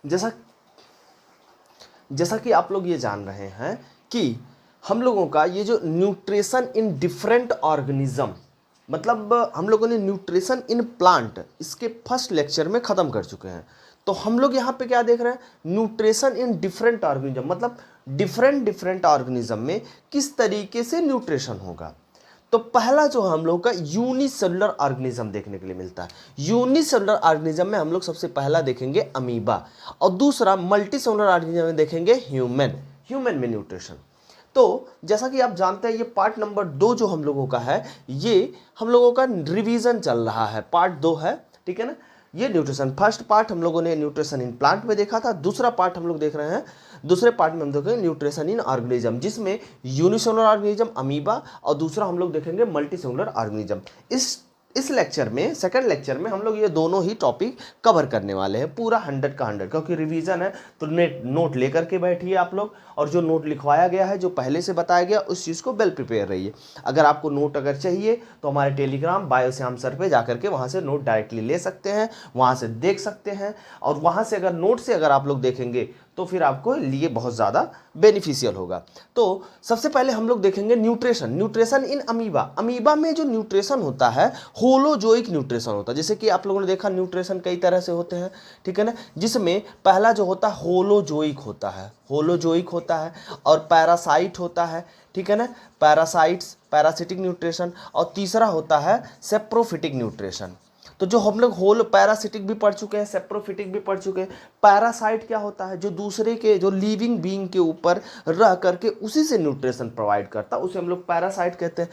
जैसा जैसा कि आप लोग ये जान रहे हैं कि हम लोगों का ये जो न्यूट्रिशन इन डिफरेंट ऑर्गेनिज्म, मतलब हम लोगों ने न्यूट्रिशन इन प्लांट इसके फर्स्ट लेक्चर में ख़त्म कर चुके हैं। तो हम लोग यहाँ पे क्या देख रहे हैं, न्यूट्रिशन इन डिफरेंट ऑर्गेनिज्म, मतलब डिफरेंट डिफरेंट ऑर्गेनिज्म में किस तरीके से न्यूट्रिशन होगा। तो पहला जो हम लोग का यूनिसेलुलर ऑर्गेनिज्म देखने के लिए मिलता है। यूनिसेलुलर ऑर्गेनिज्म में हम लोग सबसे पहला देखेंगे अमीबा, और दूसरा मल्टीसेलुलर ऑर्गेनिज्म में देखेंगे ह्यूमन में न्यूट्रिशन। तो जैसा कि आप जानते हैं ये पार्ट नंबर 2 जो हम लोगों का है, ये हम लोगों का रिवीजन चल रहा है, पार्ट 2 है, ठीक है ना। ये न्यूट्रिशन, फर्स्ट पार्ट हम लोगों ने न्यूट्रिशन इन प्लांट में देखा था, दूसरा पार्ट हम लोग देख रहे हैं, दूसरे पार्ट में हम देखेंगे न्यूट्रिशन इन ऑर्गेनिज्म, जिसमें यूनिसेलुलर ऑर्गेनिज्म अमीबा और दूसरा हम लोग देखेंगे मल्टीसेलुलर ऑर्गेनिज्म। इस लेक्चर में, सेकंड लेक्चर में हम लोग ये दोनों ही टॉपिक कवर करने वाले हैं, पूरा 100 का 100, क्योंकि रिवीजन है तो नोट लेकर के बैठिए आप लोग, और जो नोट लिखवाया गया है, जो पहले से बताया गया, उस चीज़ को वेल प्रिपेयर रहिए। अगर आपको नोट अगर चाहिए तो हमारे टेलीग्राम बायोश्याम सर पे जाकर के वहाँ से नोट डायरेक्टली ले सकते हैं, वहाँ से देख सकते हैं, और वहाँ से अगर नोट से अगर आप लोग देखेंगे तो फिर आपको लिए बहुत ज़्यादा बेनिफिशियल होगा। तो सबसे पहले हम लोग देखेंगे न्यूट्रिशन इन अमीबा। अमीबा में जो न्यूट्रिशन होता है होलोजोइक न्यूट्रिशन होता है। जैसे कि आप लोगों ने देखा न्यूट्रिशन कई तरह से होते हैं, ठीक है ना, जिसमें पहला जो होता है होलोजोइक होता है, और पैरासाइट होता है, ठीक है ना, पैरासिटिक न्यूट्रिशन, और तीसरा होता है सेप्रोफिटिक न्यूट्रिशन। तो जो हम लोग होल पैरासिटिक भी पढ़ चुके हैं, सेप्रोफिटिक भी पढ़ चुके हैं। पैरासाइट क्या होता है, जो दूसरे के, जो लिविंग बीइंग के ऊपर रह करके उसी से न्यूट्रिशन प्रोवाइड करता है, उसे हम लोग पैरासाइट कहते हैं।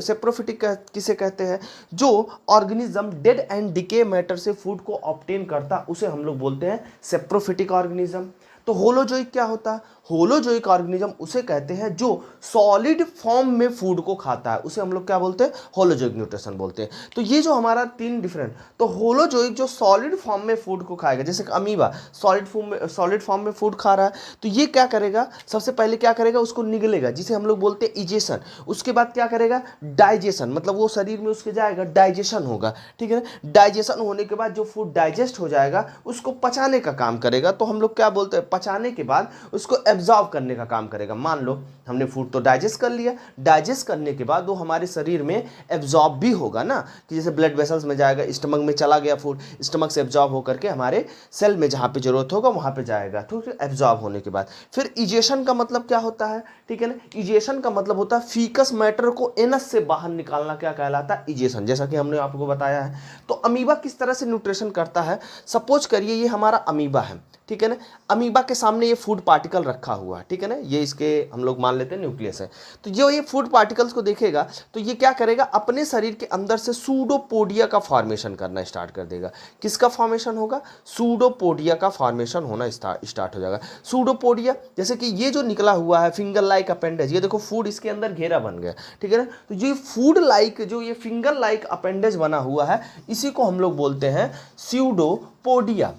सेप्रोफिटिक किसे कहते हैं, जो organism dead and decay matter से फूड को ऑब्टेन करता, उसे हम लोग बोलते हैं सेप्रोफिटिक ऑर्गेनिज्म। तो होलोजोइक क्या होता है, होलोजोइक ऑर्गेनिज्म उसे कहते हैं जो सॉलिड फॉर्म में फूड को खाता है, उसे हम लोग क्या बोलते हैं, होलोजोइक न्यूट्रिशन बोलते हैं। तो ये जो हमारा 3 डिफरेंट, तो होलोजोइक जो सॉलिड फॉर्म में फूड को खाएगा, जैसे अमीबा सॉलिड फॉर्म में फूड खा रहा है, तो ये क्या करेगा, सबसे पहले क्या करेगा, उसको निगलेगा, जिसे हम लोग बोलते हैं इजेशन। उसके बाद क्या करेगा, डाइजेशन, मतलब वो शरीर में उसके जाएगा, डाइजेशन होगा, ठीक है ना। डाइजेशन होने के बाद जो फूड डाइजेस्ट हो जाएगा उसको पचाने का काम करेगा, तो हम लोग क्या बोलते हैं, पचाने के बाद उसको एब्जॉर्ब करने का काम करेगा। मान लो हमने फूड तो डाइजेस्ट कर लिया, डाइजेस्ट करने के बाद वो हमारे शरीर में एब्जॉर्ब भी होगा ना, कि जैसे ब्लड वेसल्स में जाएगा, स्टमक में चला गया फूड, स्टमक से एब्जॉर्ब होकर के हमारे सेल में जहाँ पे जरूरत होगा वहाँ पे जाएगा, ठीक है। एब्जॉर्ब होने के बाद फिर इजेशन का मतलब क्या होता है, ठीक है ना, इजेशन का मतलब होता है फीकस मैटर को एनस से बाहर निकालना, क्या कहलाता है, इजेशन, जैसा कि हमने आपको बताया है। तो अमीबा किस तरह से न्यूट्रिशन करता है, सपोज करिए ये हमारा अमीबा है, ठीक है ना, अमीबा के सामने ये फूड पार्टिकल रखा हुआ है, ठीक है ना, ये इसके हम लोग मान लेते हैं न्यूक्लियस है। तो जो ये फूड पार्टिकल्स को देखेगा तो ये क्या करेगा, अपने शरीर के अंदर से सूडोपोडिया का फॉर्मेशन करना स्टार्ट कर देगा। किसका फॉर्मेशन होगा, सूडोपोडिया का फॉर्मेशन होना स्टार्ट हो जाएगा। सूडोपोडिया, जैसे कि ये जो निकला हुआ है फिंगर लाइक अपेंडेज, ये देखो फूड इसके अंदर घेरा बन गया, ठीक है ना। तो ये फूड लाइक, जो ये फिंगर लाइक अपेंडेज बना हुआ है, इसी को हम लोग बोलते हैं सूडोपोडिया।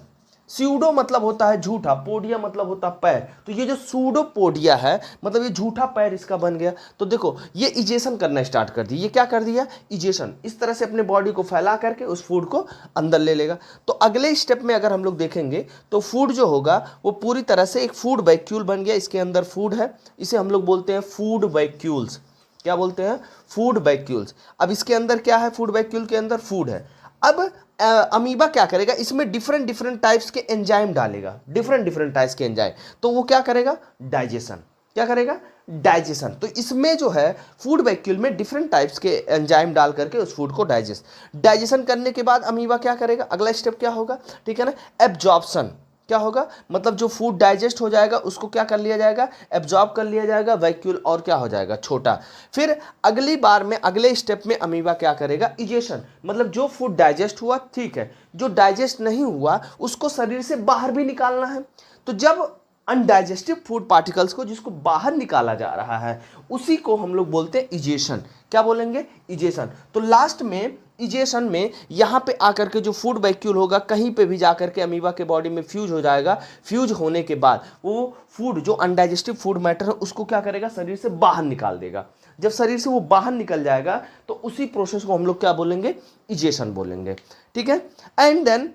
स्यूडो मतलब होता है झूठा, पोडिया मतलब होता है पैर, तो ये जो सूडोपोडिया है मतलब ये झूठा पैर इसका बन गया। तो देखो ये इजेशन करना स्टार्ट कर दिया, ये क्या कर दिया, इजेशन, इस तरह से अपने बॉडी को फैला करके उस फूड को अंदर ले लेगा। तो अगले स्टेप में अगर हम लोग देखेंगे तो फूड जो होगा वो पूरी तरह से एक फूड वैक्यूल बन गया, इसके अंदर फूड है, इसे हम लोग बोलते हैं फूड वैक्यूल्स। क्या बोलते हैं, फूड वैक्यूल्स। अब इसके अंदर क्या है, फूड वैक्यूल के अंदर फूड है। अब अमीबा क्या करेगा, इसमें डिफरेंट डिफरेंट टाइप्स के एंजाइम डालेगा, डिफरेंट टाइप्स के एंजाइम, तो वो क्या करेगा, डाइजेशन, क्या करेगा, डाइजेशन। तो इसमें जो है फूड वैक्यूल में डिफरेंट टाइप्स के एंजाइम डाल करके उस फूड को डाइजेशन करने के बाद अमीबा क्या करेगा, अगला स्टेप क्या होगा, ठीक है ना, एब्जॉर्प्शन। क्या होगा, मतलब जो फूड डाइजेस्ट हो जाएगा उसको क्या कर लिया जाएगा, एब्जॉर्ब कर लिया जाएगा, वैक्यूल और क्या हो जाएगा, छोटा। फिर अगली बार में, अगले स्टेप में अमीबा क्या करेगा, इजेशन, मतलब जो फूड डाइजेस्ट हुआ ठीक है, जो डाइजेस्ट नहीं हुआ उसको शरीर से बाहर भी निकालना है। तो जब अनडाइजेस्टिव फूड पार्टिकल्स को जिसको बाहर निकाला जा रहा है उसी को हम लोग बोलते हैं इजेशन। क्या बोलेंगे, इजेशन। तो लास्ट में इजेशन में यहाँ पे आकर के जो फूड वैक्यूल होगा कहीं पे भी जाकर के अमीबा के बॉडी में फ्यूज हो जाएगा। फ्यूज होने के बाद वो फूड, जो अनडाइजेस्टिव फूड मैटर है उसको क्या करेगा, शरीर से बाहर निकाल देगा। जब शरीर से वो बाहर निकल जाएगा तो उसी प्रोसेस को हम लोग क्या बोलेंगे, इजेशन बोलेंगे, ठीक है। एंड देन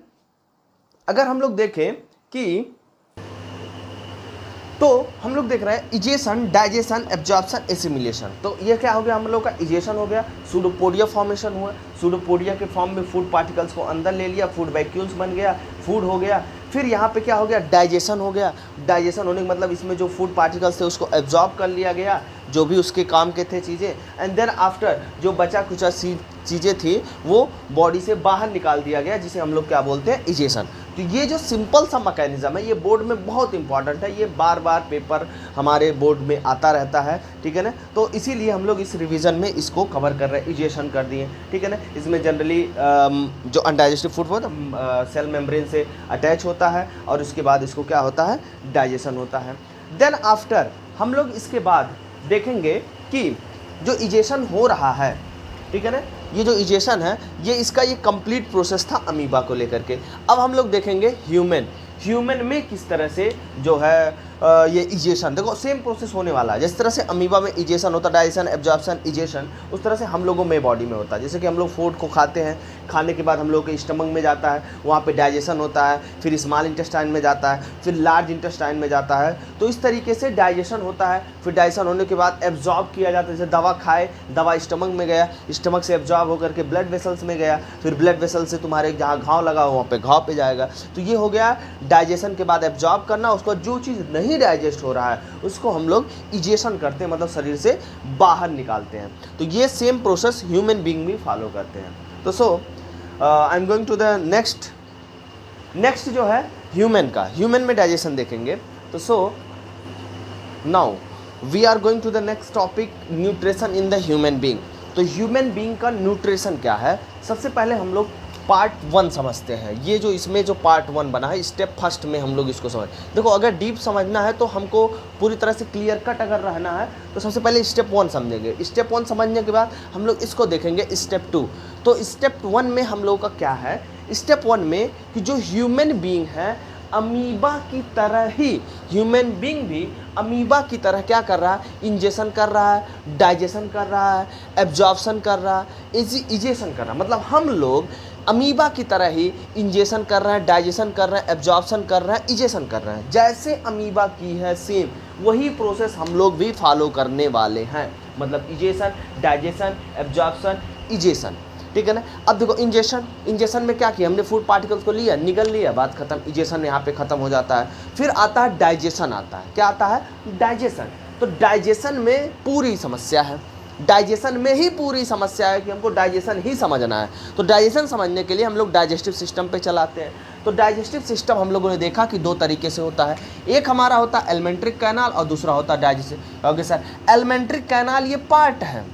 अगर हम लोग देखें कि तो हम लोग देख रहे हैं इजेशन, डाइजेशन, एब्जॉर्प्शन, एसिमिलेशन। तो ये क्या हो गया, हम लोग का इजेशन हो गया, सूडोपोडिया फॉर्मेशन हुआ, सूडोपोडिया के फॉर्म में फूड पार्टिकल्स को अंदर ले लिया, फूड वैक्यूल्स बन गया, फूड हो गया। फिर यहाँ पे क्या हो गया, डाइजेशन हो गया। डाइजेशन होने का मतलब इसमें जो फूड पार्टिकल्स थे उसको एब्जॉर्ब कर लिया गया, जो भी उसके काम के थे चीज़ें, एंड देन आफ्टर जो बचा कुचा चीज़ें थी वो बॉडी से बाहर निकाल दिया गया, जिसे हम लोग क्या बोलते हैं, इजेशन। तो ये जो सिंपल सा मैकेनिज्म है ये बोर्ड में बहुत इंपॉर्टेंट है, ये बार बार पेपर हमारे बोर्ड में आता रहता है, ठीक है ना। तो इसीलिए हम लोग इस रिवीजन में इसको कवर कर रहे हैं, इजेशन कर दिए, ठीक है ना। इसमें जनरली जो अनडाइजेस्टिव फूड होता है सेल मेम्ब्रेन से अटैच होता है और उसके बाद इसको क्या होता है, डाइजेशन होता है। देन आफ्टर हम लोग इसके बाद देखेंगे कि जो इजेशन हो रहा है, ठीक है ना, ये जो इजेशन है ये इसका ये कंप्लीट प्रोसेस था अमीबा को लेकर के। अब हम लोग देखेंगे ह्यूमन में किस तरह से जो है ये इजेशन, देखो सेम प्रोसेस होने वाला है। जिस तरह से अमीबा में इजेशन होता है, डाइजेशन, एब्जॉर्प्शन, इजेशन, उस तरह से हम लोगों में बॉडी में होता है। जैसे कि हम लोग फूड को खाते हैं, खाने के बाद हम लोग के स्टमक में जाता है, वहाँ पे डाइजेशन होता है, फिर स्मॉल इंटेस्टाइन में जाता है, फिर लार्ज इंटेस्टाइन में जाता है। तो इस तरीके से डाइजेशन होता है, फिर डाइजेशन होने के बाद एब्जॉर्ब किया जाता है। जैसे दवा खाए, दवा स्टमक में गया, स्टमक से एब्जॉर्ब होकर के ब्लड वेसल्स में गया, फिर ब्लड वेसल से तुम्हारे जहाँ घाव लगा हो वहाँ पे घाव पे जाएगा। तो ये हो गया डाइजेशन के बाद एब्जॉर्ब करना। उसको जो चीज़ नहीं डाइजेस्ट हो रहा है उसको हम लोग इजेशन करते हैं, मतलब शरीर से बाहर निकालते हैं। तो ये सेम प्रोसेस ह्यूमन बीइंग भी फॉलो करते हैं। तो so I am going to the next जो है ह्यूमन में डाइजेशन देखेंगे। तो so now we are going to the next topic, nutrition in the human being. तो ह्यूमन बीइंग का न्यूट्रिशन क्या है, सबसे पहले हम लोग पार्ट 1 समझते हैं। ये जो इसमें जो पार्ट 1 बना है, स्टेप फर्स्ट में हम लोग इसको समझ, देखो अगर डीप समझना है तो हमको पूरी तरह से क्लियर कट अगर रहना है तो सबसे पहले स्टेप 1 समझेंगे। स्टेप 1 समझने के बाद हम लोग इसको देखेंगे स्टेप 2। तो स्टेप 1 में हम लोग का क्या है, स्टेप 1 में कि जो ह्यूमन बीइंग है अमीबा की तरह ही, ह्यूमन बीइंग भी अमीबा की तरह क्या कर रहा है, इंजेशन कर रहा है, डाइजेशन कर रहा है, एब्जॉर्प्शन कर रहा है, इजेशन कर रहा है। मतलब हम लोग अमीबा की तरह ही इंजेशन कर रहे हैं, डाइजेशन कर रहे हैं, एब्जॉर्प्शन कर रहे हैं, इजेशन कर रहे हैं। जैसे अमीबा की है सेम वही प्रोसेस हम लोग भी फॉलो करने वाले हैं, मतलब इजेशन, डाइजेशन, एब्जॉर्प्शन, इजेशन, ठीक है ना। अब देखो इंजेशन में क्या किया हमने, फूड पार्टिकल्स को लिया, निगल लिया, बात खत्म, इजेशन यहाँ पे खत्म हो जाता है। फिर आता है डाइजेशन, आता है क्या आता है, डाइजेशन। तो डाइजेशन में पूरी समस्या है, डाइजेशन में ही पूरी समस्या है कि हमको डाइजेशन ही समझना है। तो डाइजेशन समझने के लिए हम लोग डाइजेस्टिव सिस्टम पे चलाते हैं। तो डाइजेस्टिव सिस्टम हम लोगों ने देखा कि 2 तरीके से होता है, एक हमारा होता है एलिमेंट्रिक कैनाल और दूसरा होता है डाइजेस्टिव। ओके सर, एलिमेंट्रिक कैनाल ये पार्ट है,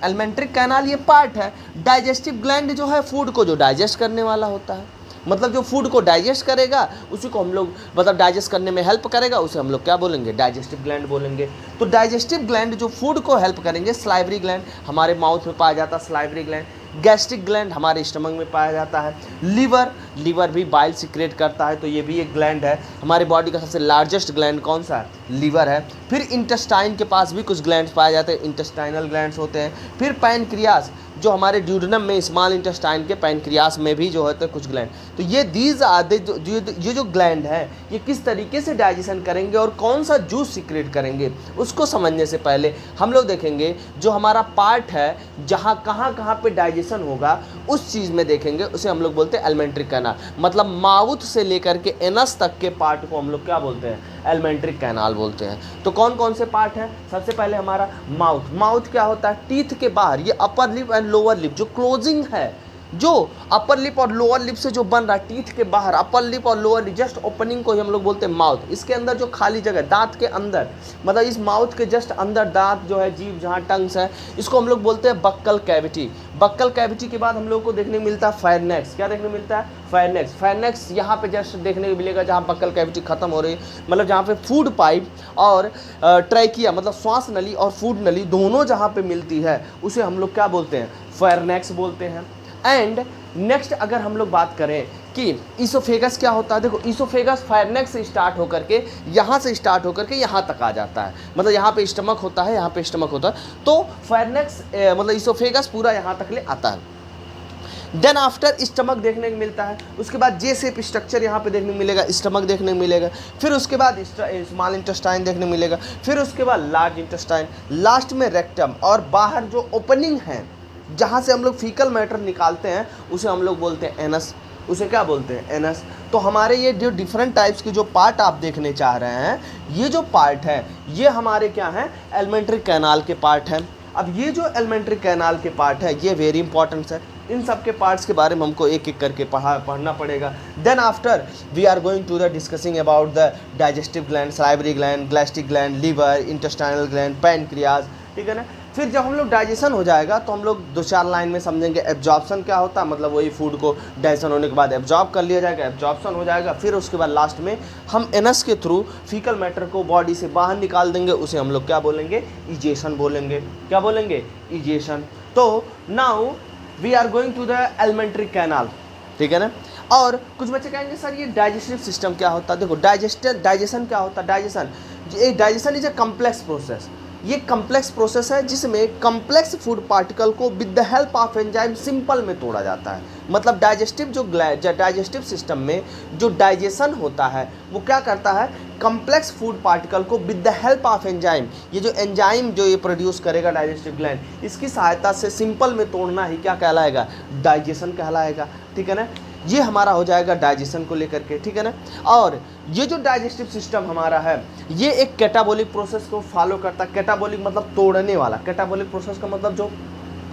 एलिमेंट्रिक कैनाल ये पार्ट है। डाइजेस्टिव ग्लैंड जो है फूड को जो डाइजेस्ट करने वाला होता है, मतलब जो फूड को डाइजेस्ट करेगा उसी को हम लोग, मतलब डाइजेस्ट करने में हेल्प करेगा, उसे हम लोग क्या बोलेंगे, डाइजेस्टिव ग्लैंड बोलेंगे। तो डाइजेस्टिव ग्लैंड जो फूड को हेल्प करेंगे, सलाइवरी ग्लैंड हमारे माउथ में पाया जाता है, सलाइवरी ग्लैंड। गैस्ट्रिक ग्लैंड हमारे स्टमक में पाया जाता है। लीवर भी बाइल सिक्रेट करता है, तो ये भी एक ग्लैंड है। हमारे बॉडी का सबसे लार्जेस्ट ग्लैंड कौन सा है, लीवर है। फिर इंटेस्टाइन के पास भी कुछ ग्लैंड्स पाए जाते हैं, इंटेस्टाइनल ग्लैंड्स होते हैं। फिर पैनक्रियास जो हमारे ड्यूडेनम में, स्मॉल इंटेस्टाइन के पैनक्रियास में भी जो होते हैं कुछ ग्लैंड। तो ये दीज आदि ये जो ग्लैंड है ये किस तरीके से डाइजेशन करेंगे और कौन सा जूस सिक्रेट करेंगे, उसको समझने से पहले हम लोग देखेंगे जो हमारा पार्ट है जहाँ कहाँ पे डाइजेशन होगा उस चीज़ में देखेंगे, उसे हम लोग बोलते हैं एलिमेंट्री कैनाल। मतलब माउथ से लेकर के एनस तक के पार्ट को हम लोग क्या बोलते हैं, एलिमेंट्री कैनाल बोलते हैं। तो कौन कौन से पार्ट हैं, सबसे पहले हमारा माउथ क्या होता है, टीथ के बाहर, ये upper lip and lower lip जो क्लोजिंग है, जो अपर लिप और लोअर लिप से जो बन रहा है, टीथ के बाहर अपर लिप और लोअर लिप जस्ट ओपनिंग को ही हम लोग बोलते हैं माउथ। इसके अंदर जो खाली जगह दांत के अंदर, मतलब इस माउथ के जस्ट अंदर दांत जो है, जीभ जहाँ टंग्स है, इसको हम लोग बोलते हैं बक्कल कैविटी। बक्कल कैविटी के बाद हम लोग को देखने को मिलता है फायरनेक्स। क्या देखने को मिलता है, फायरनेक्स यहाँ पे जस्ट देखने को मिलेगा जहाँ बक्कल कैविटी खत्म हो रही है, मतलब जहाँ पे फूड पाइप और ट्रैकिया मतलब श्वास नली और फूड नली दोनों जहाँ पे मिलती है उसे हम लोग क्या बोलते हैं, फायरनेक्स बोलते हैं। एंड नेक्स्ट अगर हम लोग बात करें कि ईसोफेगस क्या होता है, देखो ईसोफेगस फायरनेक्स से स्टार्ट होकर के यहाँ से स्टार्ट होकर के यहाँ तक आ जाता है, मतलब यहाँ पे स्टमक होता है, यहाँ पे स्टमक होता है, तो फायरनेक्स मतलब ईसोफेगस पूरा यहाँ तक ले आता है। देन आफ्टर स्टमक देखने को मिलता है, उसके बाद जे शेप स्ट्रक्चर यहाँ पे देखने को मिलेगा, स्टमक देखने को मिलेगा, फिर उसके बाद स्मॉल इंटेस्टाइन देखने को मिलेगा, फिर उसके बाद लार्ज इंटेस्टाइन, लास्ट में रेक्टम, और बाहर जो ओपनिंग है जहाँ से हम लोग फीकल मैटर निकालते हैं उसे हम लोग बोलते हैं एनस। उसे क्या बोलते हैं? एनस। तो हमारे ये जो डिफरेंट टाइप्स के जो पार्ट आप देखने चाह रहे हैं, ये जो पार्ट है ये हमारे क्या हैं? एलिमेंट्री कैनाल के पार्ट हैं। अब ये जो एलिमेंट्री कैनाल के पार्ट है ये वेरी इंपॉर्टेंट है। इन सब के पार्ट्स के बारे में हमको एक एक करके पढ़ना पड़ेगा। Then after we are going to the discussing about the digestive gland, salivary gland, gastric gland, liver, intestinal gland, pancreas, ठीक है ना। फिर जब हम लोग डाइजेशन हो जाएगा तो हम लोग 2-4 लाइन में समझेंगे एब्जॉर्प्शन क्या होता है, मतलब वही फूड को डाइजेशन होने के बाद एब्जॉर्ब कर लिया जाएगा, एब्जॉर्प्शन हो जाएगा। फिर उसके बाद लास्ट में हम एनस के थ्रू फीकल मैटर को बॉडी से बाहर निकाल देंगे, उसे हम लोग क्या बोलेंगे? इजेशन बोलेंगे। क्या बोलेंगे? इजेशन। तो now we are going to the elementary canal, ठीक है ना। और कुछ बच्चे कहेंगे सर ये डाइजेस्टिव सिस्टम क्या होता है? देखो डाइजेशन क्या होता है? Digestion is a complex process. ये कम्प्लेक्स प्रोसेस है जिसमें कम्प्लेक्स फूड पार्टिकल को with the help of enzyme simple में तोड़ा जाता है। मतलब डाइजेस्टिव सिस्टम में जो डाइजेशन होता है वो क्या करता है? कम्प्लेक्स फूड पार्टिकल को with the help of enzyme, ये जो एंजाइम जो ये प्रोड्यूस करेगा डाइजेस्टिव ग्लैंड, इसकी सहायता से सिंपल में तोड़ना ही क्या कहलाएगा? डाइजेशन कहलाएगा, ठीक है ना। ये हमारा हो जाएगा डाइजेशन को लेकर के, ठीक है ना। और ये जो डाइजेस्टिव सिस्टम हमारा है ये एक कैटाबॉलिक प्रोसेस को फॉलो करता है। कैटाबॉलिक मतलब तोड़ने वाला। कैटाबॉलिक प्रोसेस का मतलब जो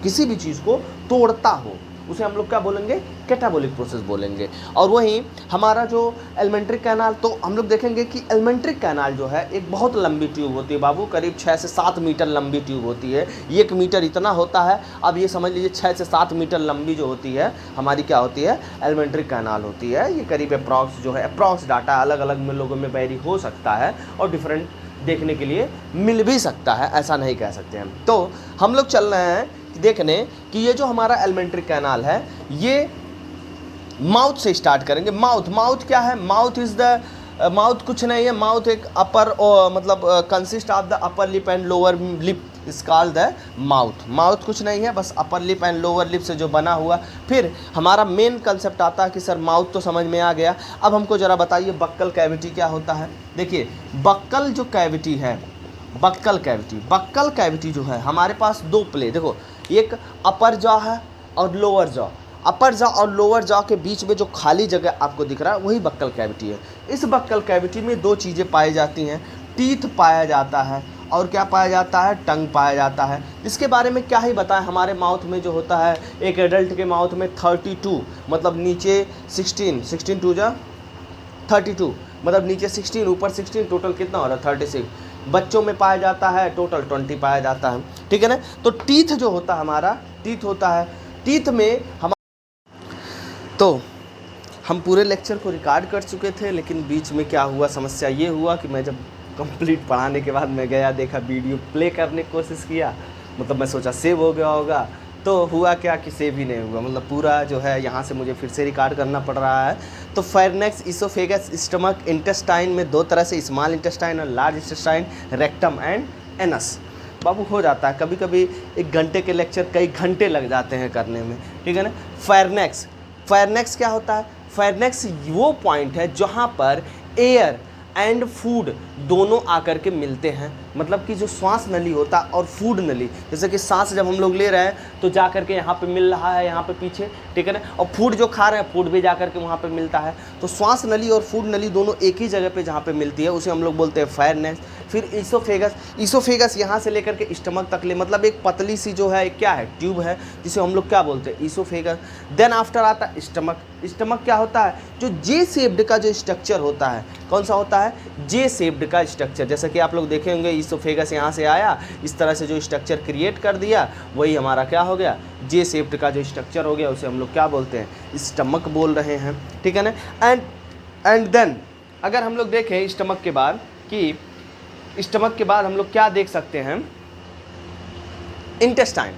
किसी भी चीज़ को तोड़ता हो उसे हम लोग क्या बोलेंगे? कैटाबॉलिक प्रोसेस बोलेंगे। और वहीं हमारा जो एलिमेंट्री कैनाल, तो हम लोग देखेंगे कि एलिमेंट्री कैनाल जो है एक बहुत लंबी ट्यूब होती है बाबू, करीब 6 से 7 मीटर लंबी ट्यूब होती है। 1 मीटर इतना होता है। अब ये समझ लीजिए 6 से 7 मीटर लंबी जो होती है हमारी क्या होती है? एलिमेंट्री कैनाल होती है। ये करीब अप्रॉक्स जो है, अप्रॉक्स डाटा अलग अलग में लोगों में वेरी हो सकता है और डिफरेंट देखने के लिए मिल भी सकता है, ऐसा नहीं कह सकते हम। तो हम लोग चल रहे हैं देखने कि ये जो हमारा एलिमेंट्री कैनाल है ये माउथ से स्टार्ट करेंगे। माउथ क्या है? माउथ कुछ नहीं है। माउथ एक अपर मतलब consist of the upper lip and lower lip is called the mouth. Mouth कुछ नहीं है, बस upper lip and lower lip से जो बना हुआ। फिर हमारा मेन कंसेप्ट आता है कि सर माउथ तो समझ में आ गया, अब हमको ज़रा बताइए बक्कल कैविटी क्या होता है। देखिए बक्कल जो कैविटी है, बक्कल कैविटी जो है हमारे पास 2 प्ले, देखो एक अपर जॉ है और लोअर जॉ। अपर जॉ और लोअर जॉ के बीच में जो खाली जगह आपको दिख रहा है वही बक्कल कैविटी है। इस बक्कल कैविटी में 2 चीज़ें पाई जाती हैं, टीथ पाया जाता है और क्या पाया जाता है? टंग पाया जाता है। इसके बारे में क्या ही बताएं, हमारे माउथ में जो होता है एक एडल्ट के माउथ में 32 मतलब नीचे 16 टू जा 32 मतलब नीचे 16 ऊपर 16, टोटल कितना हो रहा है? 36। बच्चों में पाया जाता है टोटल 20 पाया जाता है, ठीक है ना। तो टीथ जो होता है हमारा, टीथ होता है, टीथ में हम तो हम पूरे लेक्चर को रिकॉर्ड कर चुके थे, लेकिन बीच में क्या हुआ, समस्या ये हुआ कि मैं जब कंप्लीट पढ़ाने के बाद मैं गया देखा वीडियो प्ले करने की कोशिश किया, मतलब मैं सोचा सेव हो गया होगा, तो हुआ क्या कि सेव ही नहीं हुआ। मतलब पूरा जो है यहाँ से मुझे फिर से रिकॉर्ड करना पड़ रहा है। तो फेरनेक्स, इसोफेगस, स्टमक, इंटेस्टाइन में 2 तरह से, स्मॉल इंटेस्टाइन और large intestine, rectum and anus. बाबू हो जाता है कभी कभी 1 घंटे के लेक्चर कई घंटे लग जाते हैं करने में, ठीक है ना। फेरनेक्स क्या होता है? फेरनेक्स वो पॉइंट है जहाँ पर एयर एंड फूड दोनों आकर के मिलते हैं। मतलब कि जो श्वास नली होता है और फूड नली, जैसे कि सांस जब हम लोग ले रहे हैं तो जा कर के यहाँ पे मिल रहा है, यहाँ पे पीछे, ठीक है ना। और फूड जो खा रहे हैं फूड भी जा कर के वहाँ पे मिलता है। तो श्वास नली और फूड नली दोनों एक ही जगह पे जहाँ पे मिलती है उसे हम लोग बोलते हैं फेरनेक्स। फिर इसोफेगस यहाँ से लेकर के स्टमक तक ले, मतलब एक पतली सी जो है क्या है? ट्यूब है, जिसे हम लोग क्या बोलते हैं? इसोफेगस। देन आफ्टर आता है स्टमक। स्टमक क्या होता है? जो जे शेप्ड का जो स्ट्रक्चर होता है, कौन सा होता है? जे शेप्ड का स्ट्रक्चर। जैसा कि आप लोग देखे होंगे इसोफेगस यहाँ से आया, इस तरह से जो स्ट्रक्चर क्रिएट कर दिया वही हमारा क्या हो गया? जे शेप्ड का जो स्ट्रक्चर हो गया उसे हम लोग क्या बोलते हैं? स्टमक बोल रहे हैं, ठीक है ना। एंड देन अगर हम लोग देखें स्टमक के बाद कि स्टमक के बाद हम लोग क्या देख सकते हैं? इंटेस्टाइन।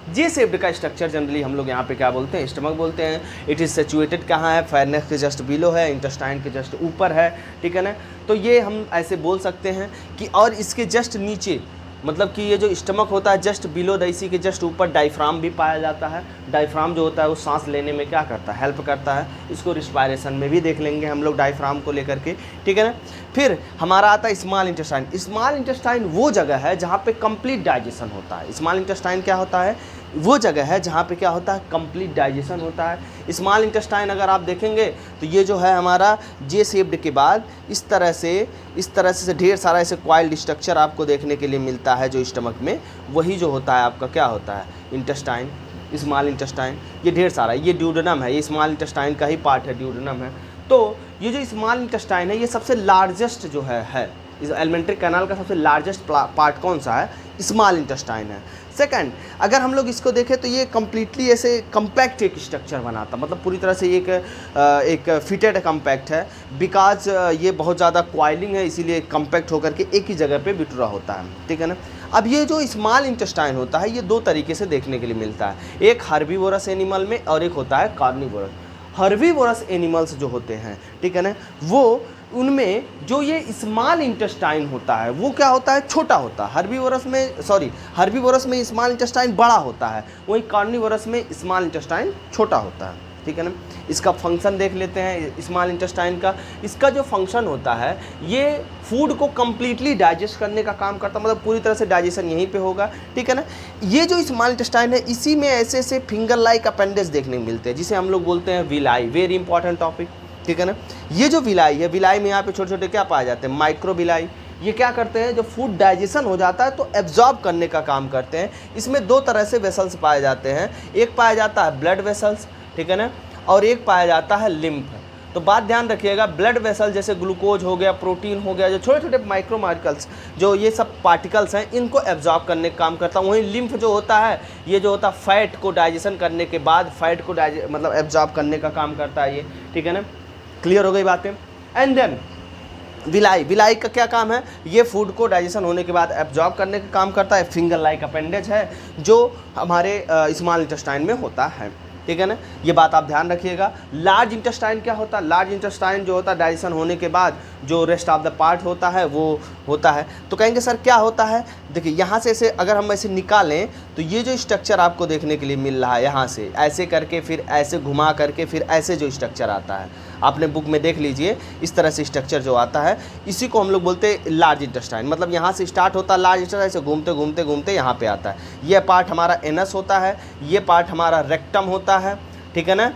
जे शेप्ड का स्ट्रक्चर जनरली हम लोग यहाँ पे क्या बोलते हैं? स्टमक बोलते हैं। इट इज़ सिचुएटेड कहाँ है? फेरनेक्स के जस्ट बिलो है, इंटेस्टाइन के जस्ट ऊपर है, ठीक है ना। तो ये हम ऐसे बोल सकते हैं कि और इसके जस्ट नीचे मतलब कि ये जो स्टमक होता है जस्ट बिलो द इसी के जस्ट ऊपर डायफ्राम भी पाया जाता है। डायफ्राम जो होता है वो सांस लेने में क्या करता है, हेल्प करता है। इसको रिस्पायरेशन में भी देख लेंगे हम लोग डायफ्राम को लेकर के, ठीक है ना। फिर हमारा आता है स्मॉल इंटेस्टाइन। स्मॉल इंटेस्टाइन वो जगह है जहाँ पे कंप्लीट डाइजेशन होता है। स्मॉल इंटेस्टाइन क्या होता है, वो जगह है जहाँ पे क्या होता है, कंप्लीट डाइजेशन होता है। स्मॉल इंटेस्टाइन अगर आप देखेंगे तो ये जो है हमारा जे शेप्ड के बाद इस तरह से ढेर सारा ऐसे क्वाइल्ड स्ट्रक्चर आपको देखने के लिए मिलता है जो स्टमक में, वही जो होता है आपका क्या होता है, इंटेस्टाइन, स्मॉल इंटेस्टाइन। ये ढेर सारा, ये ड्यूडेनम है, ये स्मॉल इंटेस्टाइन का ही पार्ट है, ड्यूडेनम है। तो ये जो स्मॉल इंटेस्टाइन है ये सबसे लार्जेस्ट जो है इस एलिमेंट्री कैनाल का सबसे लार्जेस्ट पार्ट कौन सा है, स्मॉल इंटेस्टाइन है। सेकंड, अगर हम लोग इसको देखें तो ये कम्प्लीटली ऐसे कम्पैक्ट एक स्ट्रक्चर बनाता, मतलब पूरी तरह से एक फिटेड कम्पैक्ट है, बिकॉज ये बहुत ज़्यादा क्वाइलिंग है, इसीलिए कम्पैक्ट होकर के एक ही जगह पे बिटुरा होता है, ठीक है ना। अब ये जो स्मॉल इंटेस्टाइन होता है ये दो तरीके से देखने के लिए मिलता है, एक हर्बीवोरस एनिमल में और एक होता है कार्निवोरस। हर्बीवोरस एनिमल्स जो होते हैं, ठीक है ना, वो उनमें जो ये स्मॉल इंटेस्टाइन होता है वो क्या होता है, छोटा होता है। हर्बीवोरस में स्मॉल इंटेस्टाइन बड़ा होता है, वहीं कार्निवोरस में स्मॉल इंटेस्टाइन छोटा होता है, ठीक है ना। इसका फंक्शन देख लेते हैं स्मॉल इंटेस्टाइन का। इसका जो फंक्शन होता है ये फूड को कम्प्लीटली डाइजेस्ट करने का काम करता है, मतलब पूरी तरह से डाइजेशन यहीं पे होगा, ठीक है ना। ये जो स्मॉल इंटेस्टाइन है इसी में ऐसे ऐसे फिंगर लाइक अपेंडेज देखने को मिलते हैं, जिसे हम लोग बोलते हैं विलाई। वेरी इंपॉर्टेंट टॉपिक, ठीक है ना। ये जो विलाई है, विलाई में यहाँ पे छोटे छोटे क्या पाए जाते हैं, माइक्रो विलाई। ये क्या करते हैं, जो फूड डाइजेशन हो जाता है तो एब्जॉर्ब करने का काम करते हैं। इसमें दो तरह से वेसल्स पाए जाते हैं, एक पाया जाता है ब्लड वेसल्स, ठीक है ना, और एक पाया जाता है लिम्फ। तो बात ध्यान रखिएगा, ब्लड वेसल जैसे ग्लूकोज हो गया, प्रोटीन हो गया, जो छोटे छोटे माइक्रो मार्कल्स जो ये सब पार्टिकल्स हैं इनको एब्जॉर्ब करने का काम करता है। वहीं लिम्फ जो होता है ये जो होता है फैट को डाइजेशन करने के बाद फैट को मतलब एब्जॉर्ब करने का काम करता है ये, ठीक है ना। क्लियर हो गई बातें। एंड देन विलाई का क्या काम है, ये फूड को डाइजेशन होने के बाद एब्जॉर्ब करने का काम करता है। फिंगर लाइक अपेंडेज है जो हमारे स्मॉल इंटेस्टाइन में होता है, ठीक है ना। ये बात आप ध्यान रखिएगा। लार्ज इंटेस्टाइन क्या होता है, लार्ज इंटेस्टाइन जो होता है डाइजेशन होने के बाद जो रेस्ट ऑफ द पार्ट होता है वो होता है। तो कहेंगे सर क्या होता है, देखिए यहाँ से ऐसे अगर हम ऐसे निकालें तो ये जो स्ट्रक्चर आपको देखने के लिए मिल रहा है, यहाँ से ऐसे करके फिर ऐसे घुमा करके फिर ऐसे जो स्ट्रक्चर आता है, आपने बुक में देख लीजिए, इस तरह से स्ट्रक्चर जो आता है इसी को हम लोग बोलते हैं लार्ज इंटेस्टाइन। मतलब यहाँ से स्टार्ट होता है लार्ज इंटेस्टाइन, से घूमते घूमते घूमते यहाँ पे आता है। ये पार्ट हमारा एनस होता है, ये पार्ट हमारा रेक्टम होता है, ठीक है ना,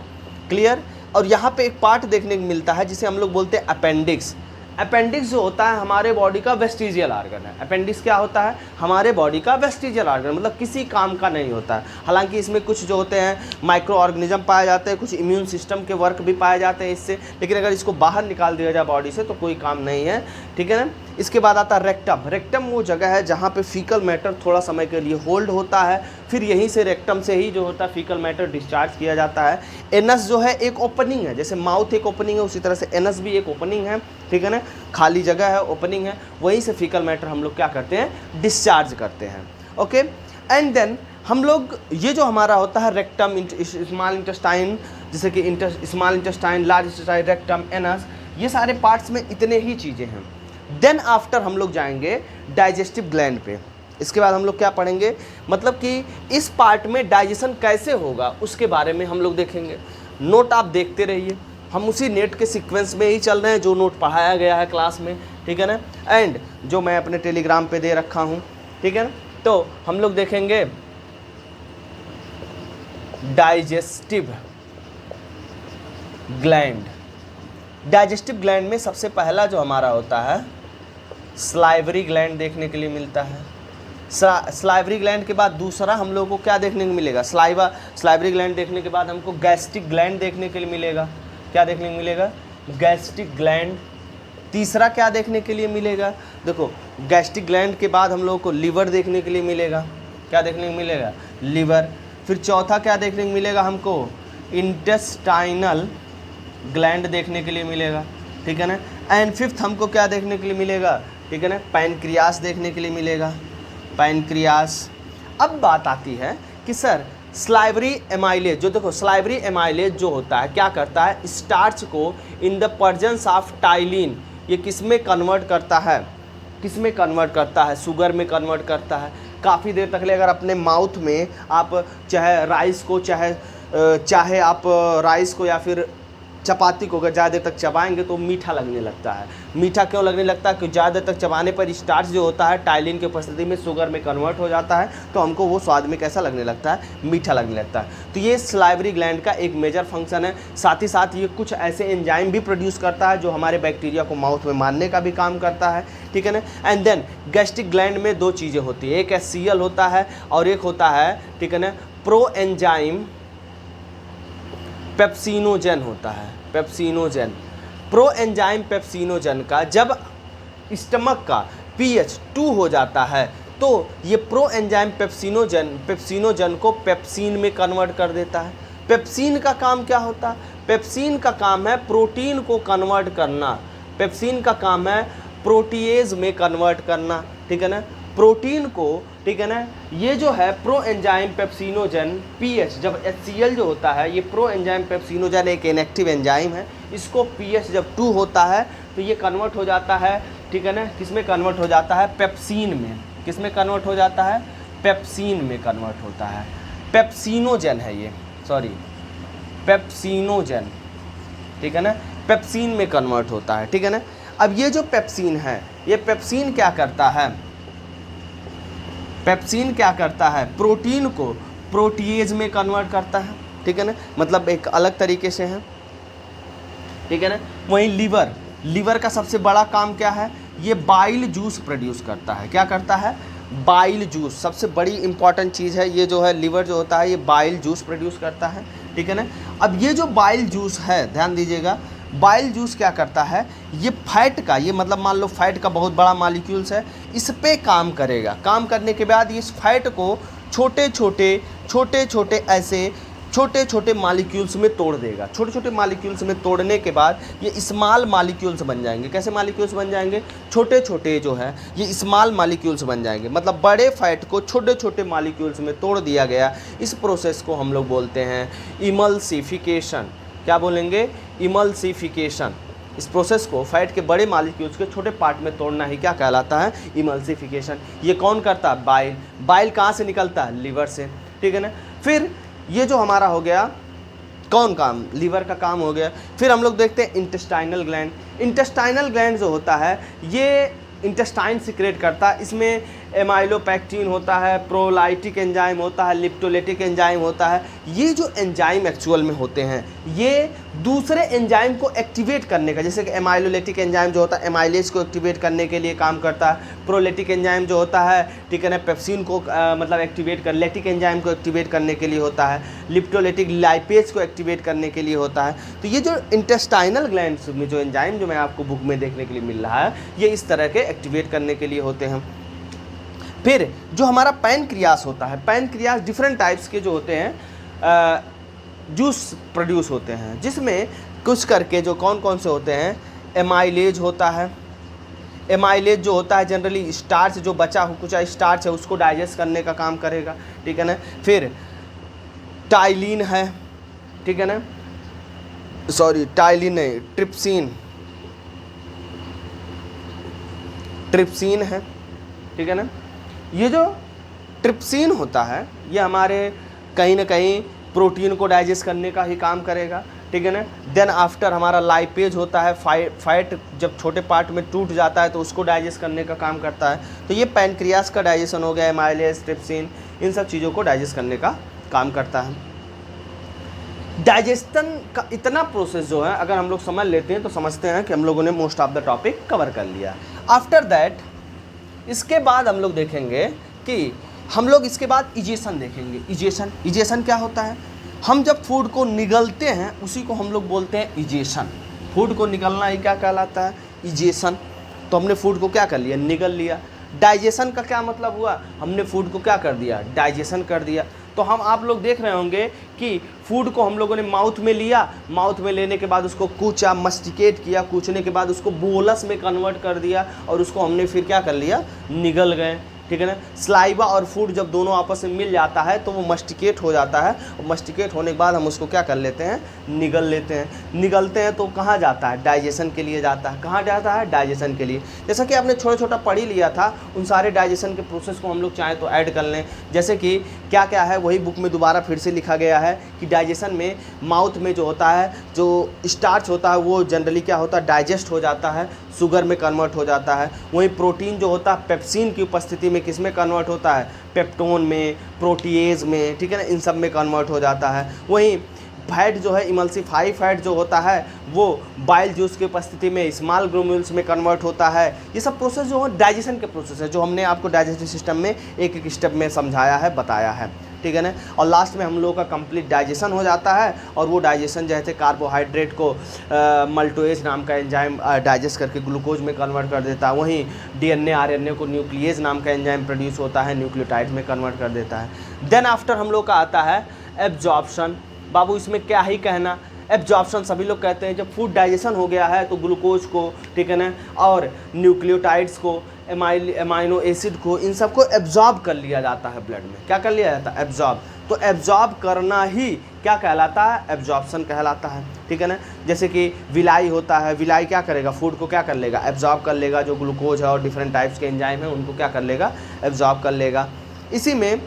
क्लियर। और यहाँ पे एक पार्ट देखने को मिलता है जिसे हम लोग बोलते हैं अपेंडिक्स। अपेंडिक्स जो होता है हमारे बॉडी का वेस्टिजियल आर्गन है। अपेंडिक्स क्या होता है, हमारे बॉडी का वेस्टिजियल आर्गन, मतलब किसी काम का नहीं होता है। हालांकि इसमें कुछ जो होते हैं माइक्रो ऑर्गेनिज्म पाए जाते हैं, कुछ इम्यून सिस्टम के वर्क भी पाए जाते हैं इससे, लेकिन अगर इसको बाहर निकाल दिया जाए बॉडी से तो कोई काम नहीं है, ठीक है ना। इसके बाद आता है रेक्टम। रेक्टम वो जगह है जहाँ पे फीकल मैटर थोड़ा समय के लिए होल्ड होता है, फिर यहीं से रेक्टम से ही जो होता है फीकल मैटर डिस्चार्ज किया जाता है। एनस जो है एक ओपनिंग है, जैसे माउथ एक ओपनिंग है उसी तरह से एनस भी एक ओपनिंग है, ठीक है ना, खाली जगह है, ओपनिंग है, वहीं से फीकल मैटर हम लोग क्या करते हैं, डिस्चार्ज करते हैं, ओके। एंड देन हम लोग ये जो हमारा होता है रेक्टम, स्मॉल इंटेस्टाइन, जैसे कि small intestine, large intestine, rectum, anus, ये सारे पार्ट्स में इतने ही चीज़ें हैं। देन आफ्टर हम लोग जाएंगे डाइजेस्टिव ग्लैंड पे। इसके बाद हम लोग क्या पढ़ेंगे, मतलब कि इस पार्ट में डाइजेशन कैसे होगा उसके बारे में हम लोग देखेंगे। नोट आप देखते रहिए, हम उसी नेट के सीक्वेंस में ही चल रहे हैं जो नोट पढ़ाया गया है क्लास में, ठीक है ना, एंड जो मैं अपने टेलीग्राम पे दे रखा हूँ, ठीक है ना। तो हम लोग देखेंगे डाइजेस्टिव ग्लैंड। डाइजेस्टिव ग्लैंड में सबसे पहला जो हमारा होता है स्लाइवरी ग्लैंड देखने के लिए मिलता है। स्लाइवरी ग्लैंड के बाद दूसरा हम लोगों को क्या देखने को मिलेगा, स्लाइवरी ग्लैंड देखने के बाद हमको गैस्ट्रिक ग्लैंड देखने के लिए मिलेगा। क्या देखने को मिलेगा, गैस्ट्रिक ग्लैंड। तीसरा क्या देखने के लिए मिलेगा, देखो गैस्ट्रिक ग्लैंड के बाद हम लोगों को लीवर देखने के लिए मिलेगा। क्या देखने को मिलेगा, लीवर। फिर चौथा क्या देखने को मिलेगा हमको, इंटेस्टाइनल ग्लैंड देखने के लिए मिलेगा, ठीक है ना। एंड फिफ्थ हमको क्या देखने के लिए मिलेगा, ठीक है ना, पैनक्रियास देखने के लिए मिलेगा, पैनक्रियास। अब बात आती है कि सर स्लाइवरी एमाइलेज, जो देखो स्लाइवरी एमाइलेज जो होता है क्या करता है, स्टार्च को in the presence of ptyalin, ये किस में कन्वर्ट करता है, किस में कन्वर्ट करता है, शुगर में कन्वर्ट करता है। काफ़ी देर तक ले अगर अपने माउथ में आप चाहे राइस को चाहे आप राइस को या फिर चपाती को अगर ज़्यादा देर तक चबाएंगे तो मीठा लगने लगता है। मीठा क्यों लगने लगता है? क्योंकि ज़्यादा देर तक चबाने पर स्टार्च जो होता है टाइलिन की उपस्थिति में शुगर में कन्वर्ट हो जाता है, तो हमको वो स्वाद में कैसा लगने लगता है? मीठा लगने लगता है। तो ये सलाइवरी ग्लैंड का एक मेजर फंक्शन है। साथ ही साथ ये कुछ ऐसे एंजाइम भी प्रोड्यूस करता है जो हमारे बैक्टीरिया को माउथ में मारने का भी काम करता है, ठीक है ना। एंड देन गैस्ट्रिक ग्लैंड में दो चीज़ें होती है, एक HCl होता है और एक होता है, ठीक है ना, प्रो एंजाइम पेप्सिनोजन होता है। पेप्सिनोजन, प्रो एंजाइम पेप्सिनोजन का जब स्टमक का pH 2 हो जाता है तो ये प्रो एंजाइम पेप्सिनोजन को पेप्सिन में कन्वर्ट कर देता है। पेप्सिन का काम क्या होता है? पेप्सिन का काम है प्रोटीन को कन्वर्ट करना। पेप्सिन का काम है प्रोटीएज में कन्वर्ट करना, ठीक है ना, प्रोटीन को, ठीक है ना। ये जो है प्रो एंजाइम पेप्सिनोजन pH जब HCl जो होता है, ये प्रो एंजाइम पेप्सिनोजन एक इनएक्टिव एंजाइम है, इसको pH जब 2 होता है तो ये कन्वर्ट हो जाता है, ठीक है ना, किस में कन्वर्ट हो जाता है? पेप्सिन में। किस में कन्वर्ट हो जाता है? पेप्सिन में कन्वर्ट होता है। पेप्सिनोजन है ये, सॉरी पेप्सिनोजन, ठीक है ना, पेप्सिन में कन्वर्ट होता है, ठीक है ना। अब ये जो पेप्सिन है, ये पेप्सिन क्या करता है? पेप्सिन क्या करता है? प्रोटीन को प्रोटीएज में कन्वर्ट करता है, ठीक है ना, मतलब एक अलग तरीके से है, ठीक है ना। वहीं लीवर का सबसे बड़ा काम क्या है? ये बाइल जूस प्रोड्यूस करता है। क्या करता है? बाइल जूस, सबसे बड़ी इंपॉर्टेंट चीज़ है। ये जो है लीवर जो होता है ये बाइल जूस प्रोड्यूस करता है, ठीक है ना। अब ये जो बाइल जूस है, ध्यान दीजिएगा, बाइल जूस क्या करता है? ये फैट का, ये मतलब मान लो फैट का बहुत बड़ा मॉलिक्यूल्स है, इस पे काम करेगा। काम करने के बाद इस फैट को छोटे छोटे ऐसे छोटे छोटे मॉलिक्यूल्स में तोड़ देगा। छोटे छोटे मॉलिक्यूल्स में तोड़ने के बाद ये स्मॉल मॉलिक्यूल्स बन जाएंगे। कैसे मॉलिक्यूल्स बन जाएंगे? छोटे छोटे जो है ये स्मॉल मॉलिक्यूल्स बन जाएंगे, मतलब बड़े फैट को छोटे छोटे मॉलिक्यूल्स में तोड़ दिया गया। इस प्रोसेस को हम लोग बोलते हैं इमल्सिफिकेशन। क्या बोलेंगे? इमल्सिफिकेशन। इस प्रोसेस को फैट के बड़े मॉलिक्यूल्स के छोटे पार्ट में तोड़ना ही क्या कहलाता है? इमल्सिफिकेशन। ये कौन करता है? बाइल। बाइल कहाँ से निकलता है? लीवर से, ठीक है ना। फिर ये जो हमारा हो गया कौन काम? लीवर का काम हो गया। फिर हम लोग देखते हैं इंटेस्टाइनल ग्लैंड। इंटेस्टाइनल ग्लैंड जो होता है ये इंटेस्टाइन सिक्रेट करता है। इसमें एमाइलोपैक्टिन होता है, प्रोलाइटिक एंजाइम होता है, लिप्टोलिटिक एंजाइम होता है। ये जो एंजाइम एक्चुअल में होते हैं ये दूसरे एंजाइम को एक्टिवेट करने का, जैसे कि एमाइलोलिटिक एंजाइम जो होता है एमाइलेज को एक्टिवेट करने के लिए काम करता है। प्रोलेटिक एंजाइम जो होता है, ठीक है ना, पेप्सिन को मतलब एक्टिवेट कर, लेटिक एंजाइम को एक्टिवेट करने के लिए होता है। लिप्टोलिटिक लाइपेज को एक्टिवेट करने के लिए होता है। तो ये जो इंटेस्टाइनल ग्लैंड्स में जो एंजाइम जो मैं आपको बुक में देखने के लिए मिल रहा है ये इस तरह के एक्टिवेट करने के लिए होते हैं। फिर जो हमारा पैनक्रियास होता है, पैनक्रियास डिफरेंट टाइप्स के जो होते हैं जूस प्रोड्यूस होते हैं, जिसमें कुछ करके जो कौन कौन से होते हैं? एमाइलेज होता है। एमाइलेज जो होता है जनरली स्टार्च, जो बचा हो कुछ स्टार्च है उसको डाइजेस्ट करने का काम करेगा, ठीक है ना। फिर टाइलिन है, ठीक है ना, सॉरी टाइलिन नहीं, ट्रिप्सिन है, ठीक है ना। ये जो ट्रिप्सिन होता है ये हमारे कहीं ना कहीं प्रोटीन को डाइजेस्ट करने का ही काम करेगा, ठीक है ना। देन आफ्टर हमारा लाइपेज होता है, फैट जब छोटे पार्ट में टूट जाता है तो उसको डाइजेस्ट करने का काम करता है। तो ये पैनक्रियास का डाइजेशन हो गया, एमाइलेज, ट्रिप्सिन, इन सब चीज़ों को डाइजेस्ट करने का काम करता है। डाइजेशन का इतना प्रोसेस जो है अगर हम लोग समझ लेते हैं तो समझते हैं कि हम लोगों ने most of the topic cover कर लिया। आफ्टर दैट इसके बाद हम लोग देखेंगे कि हम लोग इसके बाद इजेशन देखेंगे। इजेशन क्या होता है? हम जब फूड को निगलते हैं उसी को हम लोग बोलते हैं इजेशन। फूड को निगलना ही क्या कहलाता है? इजेशन। तो हमने फूड को क्या कर लिया? निगल लिया। डाइजेशन का क्या मतलब हुआ? हमने फूड को क्या कर दिया? डाइजेशन कर दिया। तो हम आप लोग देख रहे होंगे कि फूड को हम लोगों ने माउथ में लिया, माउथ में लेने के बाद उसको कूचा, मस्टिकेट किया, कूचने के बाद उसको बोलस में कन्वर्ट कर दिया और उसको हमने फिर क्या कर लिया? निगल गए, ठीक है ना। स्लाइवा और फूड जब दोनों आपस में मिल जाता है तो वो मस्टिकेट हो जाता है, और मस्टिकेट होने के बाद हम उसको क्या कर लेते हैं, निगल लेते हैं। निगलते हैं तो कहाँ जाता है, डाइजेशन के लिए जाता है। कहाँ जाता है, डाइजेशन के लिए। जैसा कि आपने छोटा छोटा पढ़ ही लिया था, उन सारे डाइजेशन के प्रोसेस को हम लोग चाहें तो ऐड कर लें। जैसे कि क्या क्या है, वही बुक में दोबारा फिर से लिखा गया है कि डाइजेशन में माउथ में जो होता है, जो स्टार्च होता है वो जनरली क्या होता है, डाइजेस्ट हो जाता है, शुगर में कन्वर्ट हो जाता है। वहीं प्रोटीन जो होता है पेप्सिन की उपस्थिति में किस में कन्वर्ट होता है, पेप्टोन में, प्रोटीएज में, ठीक है ना, इन सब में कन्वर्ट हो जाता है। वहीं फैट जो है, इमल्सिफाई फैट जो होता है वो बाइल जूस की उपस्थिति में स्मॉल ग्लोम्युल्स में कन्वर्ट होता है। ये सब प्रोसेस जो है डाइजेशन के प्रोसेस है, जो हमने आपको डाइजेस्टिव सिस्टम में एक एक स्टेप में समझाया है, बताया है, ठीक है ना। और लास्ट में हम लोगों का कंप्लीट डाइजेशन हो जाता है, और वो डाइजेशन जैसे कार्बोहाइड्रेट को मल्टोएज नाम का एंजाइम डाइजेस्ट करके ग्लूकोज में कन्वर्ट कर देता है। वहीं डीएनए आरएनए को न्यूक्लियेज नाम का एंजाइम प्रोड्यूस होता है, न्यूक्लियोटाइड में कन्वर्ट कर देता है। देन आफ्टर हम लोग का आता है एब्जॉर्प्शन। बाबू इसमें क्या ही कहना, एब्जॉर्प्शन सभी लोग कहते हैं जब फूड डाइजेशन हो गया है तो ग्लूकोज को, ठीक है ना, और न्यूक्लियोटाइड्स को, एमाइनो एसिड को, इन सब को एब्जॉर्ब कर लिया जाता है ब्लड में। क्या कर लिया जाता है, एब्जॉर्ब। तो एब्जॉर्ब करना ही क्या कहलाता है, एब्जॉर्प्शन कहलाता है, ठीक है ना। जैसे कि विलाई होता है, विलाई क्या करेगा, फूड को क्या कर लेगा, एब्जॉर्ब कर लेगा। जो ग्लूकोज है और डिफरेंट टाइप्स के एंजाइम है उनको क्या कर लेगा, एब्जॉर्ब कर लेगा। इसी में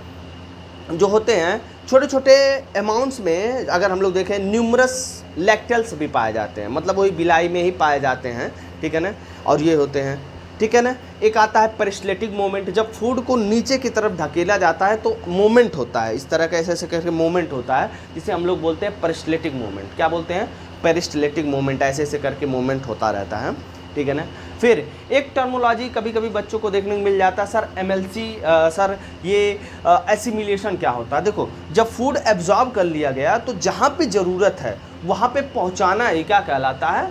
जो होते हैं छोटे छोटे अमाउंट्स में, अगर हम लोग देखें, न्यूमरस लैक्टल्स भी पाए जाते हैं, मतलब वही बिलाई में ही पाए जाते हैं, ठीक है ना। और ये होते हैं, ठीक है ना। एक आता है पेरिस्टलेटिक मोमेंट, जब फूड को नीचे की तरफ धकेला जाता है तो मोमेंट होता है, इस तरह का ऐसे ऐसे करके मोमेंट होता है, जिसे हम लोग बोलते हैं पेरिस्टलेटिक मोमेंट। क्या बोलते हैं, पेरिस्टलेटिक मोमेंट, ऐसे ऐसे करके मोमेंट होता रहता है, ठीक है ना। फिर एक टर्मोलॉजी कभी कभी बच्चों को देखने को मिल जाता है, सर एमएलसी, सर ये एसिमिलेशन क्या होता है। देखो, जब फूड एब्जॉर्ब कर लिया गया तो जहाँ पे ज़रूरत है वहाँ पे पहुँचाना ये क्या कहलाता है,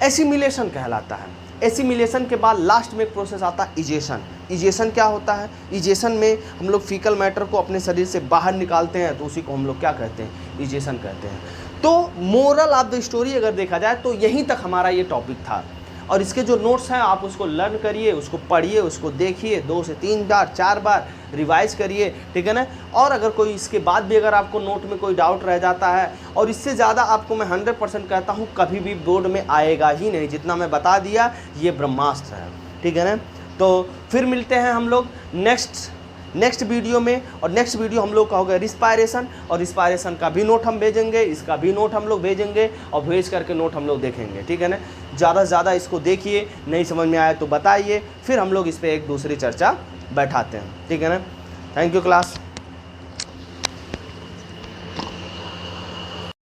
एसिमिलेशन कहलाता है। एसिमिलेशन के बाद लास्ट में एक प्रोसेस आता है इजेशन। इजेशन क्या होता है, इजेशन में हम लोग फीकल मैटर को अपने शरीर से बाहर निकालते हैं, तो उसी को हम लोग क्या कहते हैं, इजेशन कहते हैं। तो मोरल ऑफ द स्टोरी अगर देखा जाए तो यहीं तक हमारा ये टॉपिक था, और इसके जो नोट्स हैं आप उसको लर्न करिए, उसको पढ़िए, उसको देखिए, 2 से 3 बार 4 बार रिवाइज करिए, ठीक है ना। और अगर कोई इसके बाद भी अगर आपको नोट में कोई डाउट रह जाता है, और इससे ज़्यादा आपको मैं 100% कहता हूँ कभी भी बोर्ड में आएगा ही नहीं, जितना मैं बता दिया ये ब्रह्मास्त्र है, ठीक है ना। तो फिर मिलते हैं हम लोग नेक्स्ट वीडियो में, और नेक्स्ट वीडियो हम लोग का होगा रिस्पायरेशन, और रिस्पायरेशन का भी नोट हम भेजेंगे, इसका भी नोट हम लोग भेजेंगे, और भेज करके नोट हम लोग देखेंगे, ठीक है ना। ज़्यादा से ज़्यादा इसको देखिए, नहीं समझ में आए तो बताइए, फिर हम लोग इस पर एक दूसरी चर्चा बैठाते हैं, ठीक है ना। Thank you class.